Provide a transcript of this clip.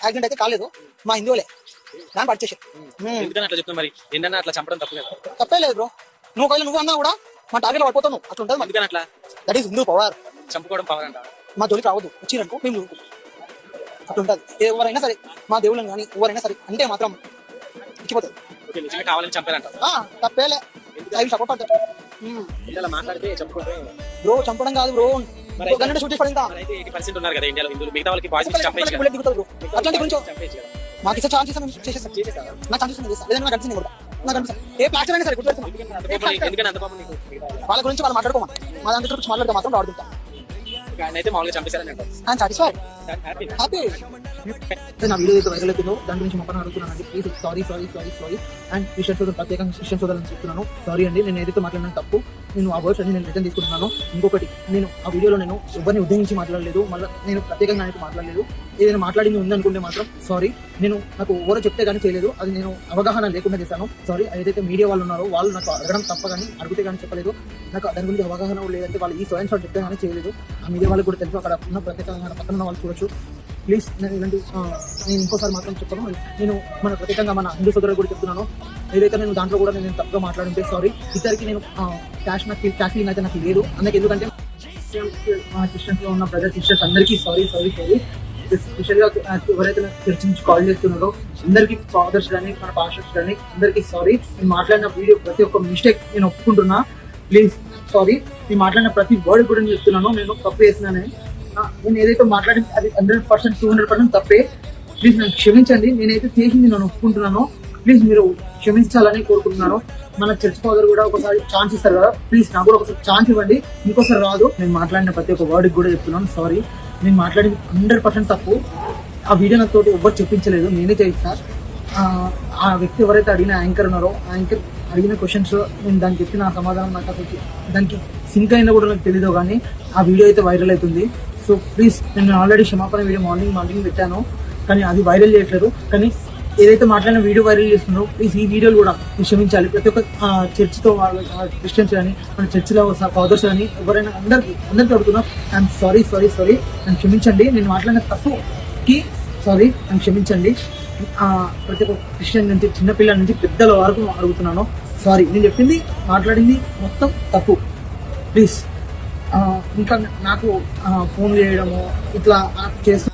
Accident అయితే కాలేదు, మా హిందువులే దాన్ని పడిచేసారు. ఎందుకని అట్లా చెప్తున్నా మరి ఏంటన్నా అట్లా చంపడం తప్పు కదా? తప్పే లేదు బ్రో, నువ్వు ఒకవేళ నువ్వు అన్నా కూడా మా టార్గెట్ పడిపోతావు, అట్లా ఉంటుంది. ఎందుకని అట్లా దట్ ఈస్ హిందూ పవర్. చంపుకోవడం పవర్ అంట. మా జోలికి రావద్దు, వచ్చిరనుకో మేము అట్లా ఉంటుంది. ఎవరైనా సరే మా దేవుళ్ళని కానీ ఎవరైనా సరే అంటే మాత్రం ఇచ్చిపోతుంది. నిజంగా కావాలని చంపారంట. తప్పేలే, సపోర్ట్ పడతాడు. ఇలా మాట్లాడితే చంపుకుంటే బ్రో చంపడం కాదు బ్రో, షూట్ చేసి పడిందా. 80% ఉన్నారు కదా ఇండియాలో హిందువులు, మిగతా వాళ్ళకి బాయ్స్ చంపేసి బుల్లెట్ దిగుతారు బ్రో, అట్లాంటి గురించి చంపేసి మాకు ఇచ్చే ఛాన్స్ చేసేస్తాం. నాకు ఛాన్స్ లేదంటే నాకు అనిపిస్తుంది కూడా, నాకు అనిపిస్తుంది ఏ ప్లాస్టర్ అయినా సరే గుర్తుపెడుతున్నా. ఎందుకని అంత పాపం నీకు? వాళ్ళ గురించి వాళ్ళు మాట్లాడుకోమా, మా దాని గురించి మాట్లాడితే మాత్రం ఆడుతుంటా. అయితే మామూలుగా చంపేశారని అంటారు. Satisfied, happy. హ్యాపీ. నా వీడియో అయితే వైరల్ అవుతుందో దాని గురించి మొక్కన అడుగుతున్నానండి. Please sorry sorry sorry sorry. And Christian సోదరు, ప్రత్యేకంగా క్రిస్టియన్ సోదరుని చెప్తున్నాను, సారీ అండి. నేను ఏదైతే మాట్లాడిన తప్పు, నేను ఆ వర్డ్స్ అన్ని నేను రిటర్న్ తీసుకుంటున్నాను. ఇంకొకటి, నేను ఆ వీడియోలో నేను ఎవరిని ఉద్దేశించి మాట్లాడలేదు, మళ్ళీ నేను ప్రత్యేకంగా అయితే మాట్లాడలేదు. ఏదైనా మాట్లాడింది ఉందనుకుంటే మాత్రం సారీ. నాకు ఎవరో చెప్తే కానీ చేయలేదు, అది నేను అవగాహన లేకుండా చేశాను, సారీ. ఏదైతే మీడియా వాళ్ళు ఉన్నారో వాళ్ళు నాకు అడగడం తప్ప కానీ అడిగితే కానీ చెప్పలేదు. నాకు దాని గురించి అవగాహన లేదంటే వాళ్ళు ఈ స్వయం షాట్ చెప్తే కానీ చేయలేదు. ఆ మీడియా వాళ్ళకి కూడా తెలుసు, అక్కడ ఉన్న ప్రత్యేకంగా పక్కన ఉన్న వాళ్ళు చూడొచ్చు. ప్లీజ్ నేను ఇలాంటి నేను ఇంకోసారి మాత్రం చెప్పను. నేను ప్రత్యేకంగా మన హిందూ సోదరులు కూడా చెప్తున్నాను, ఏదైతే నేను దాంట్లో కూడా నేను తప్పుగా మాట్లాడుంటే సారీ. ఇద్దరికి నేను క్యాష్ ఫీలింగ్ అయితే నాకు లేదు. అందుకే ఎందుకంటే క్రిస్టియన్స్ లో ఉన్న బ్రదర్స్ సిస్టర్స్ అందరికీ సారీ సారీ సారీ. స్పెషల్ గా ఎవరైతే చర్చ్ నుంచి కాల్ చేస్తున్నారో అందరికి ఫాదర్స్ కానీ మన పాస్టర్స్ కానీ అందరికీ సారీ. నేను మాట్లాడిన వీడియో ప్రతి ఒక్క మిస్టేక్ నేను ఒప్పుకుంటున్నా, ప్లీజ్ సారీ. నేను మాట్లాడిన ప్రతి వర్డ్ కూడా నేను చెప్తున్నాను, నేను తప్పు చేస్తున్నానని. నేను ఏదైతే మాట్లాడింది అది 100% 200% తప్పే. ప్లీజ్ నన్ను క్షమించండి. నేనైతే చేసింది నేను ఒప్పుకుంటున్నాను, ప్లీజ్ మీరు క్షమించాలని కోరుకుంటున్నాను. మన చర్చ్ ఫాదర్ కూడా ఒకసారి ఛాన్స్ ఇస్తారు కదా, ప్లీజ్ నాకు కూడా ఒకసారి ఛాన్స్ ఇవ్వండి, ఇంకోసారి రాదు. నేను మాట్లాడిన ప్రతి ఒక్క వర్డ్కి కూడా చెప్తున్నాను సారీ. నేను మాట్లాడింది 100% తప్పు. ఆ వీడియో నాతో ఎవ్వరు చెప్పించలేదు, నేనే చేయిస్తా. ఆ వ్యక్తి ఎవరైతే అడిగిన యాంకర్ ఉన్నారో, యాంకర్ అడిగిన క్వశ్చన్స్ నేను దానికి చెప్పిన సమాధానం నాకు అసలు దానికి సింక్ అయినా కూడా నాకు తెలీదు, కానీ ఆ వీడియో అయితే వైరల్ అవుతుంది. సో ప్లీజ్, నేను ఆల్రెడీ క్షమాపణ వీడియో మార్నింగ్ పెట్టాను, కానీ అది వైరల్ చేయట్లేదు. కానీ ఏదైతే మాట్లాడిన వీడియో వైరల్ చేస్తున్నారో ప్లీజ్ ఈ వీడియోలు కూడా క్షమించాలి. ప్రతి ఒక్క చర్చ్తో క్రిస్టియన్స్ కానీ మన చర్చిలో ఫాదర్స్ కానీ ఎవరైనా అందరికీ అడుగుతున్నా, ఐఎమ్ సారీ సారీ సారీ. నన్ను క్షమించండి, నేను మాట్లాడిన తప్పుకి సారీ, నన్ను క్షమించండి. ప్రతి ఒక్క క్రిస్టియన్ నుంచి చిన్నపిల్లల నుంచి పెద్దల వరకు అడుగుతున్నాను సారీ. నేను చెప్పింది మాట్లాడింది మొత్తం తప్పు. ప్లీజ్ ఇంకా నాకు ఫోన్ చేయడము ఇట్లా చేస్తూ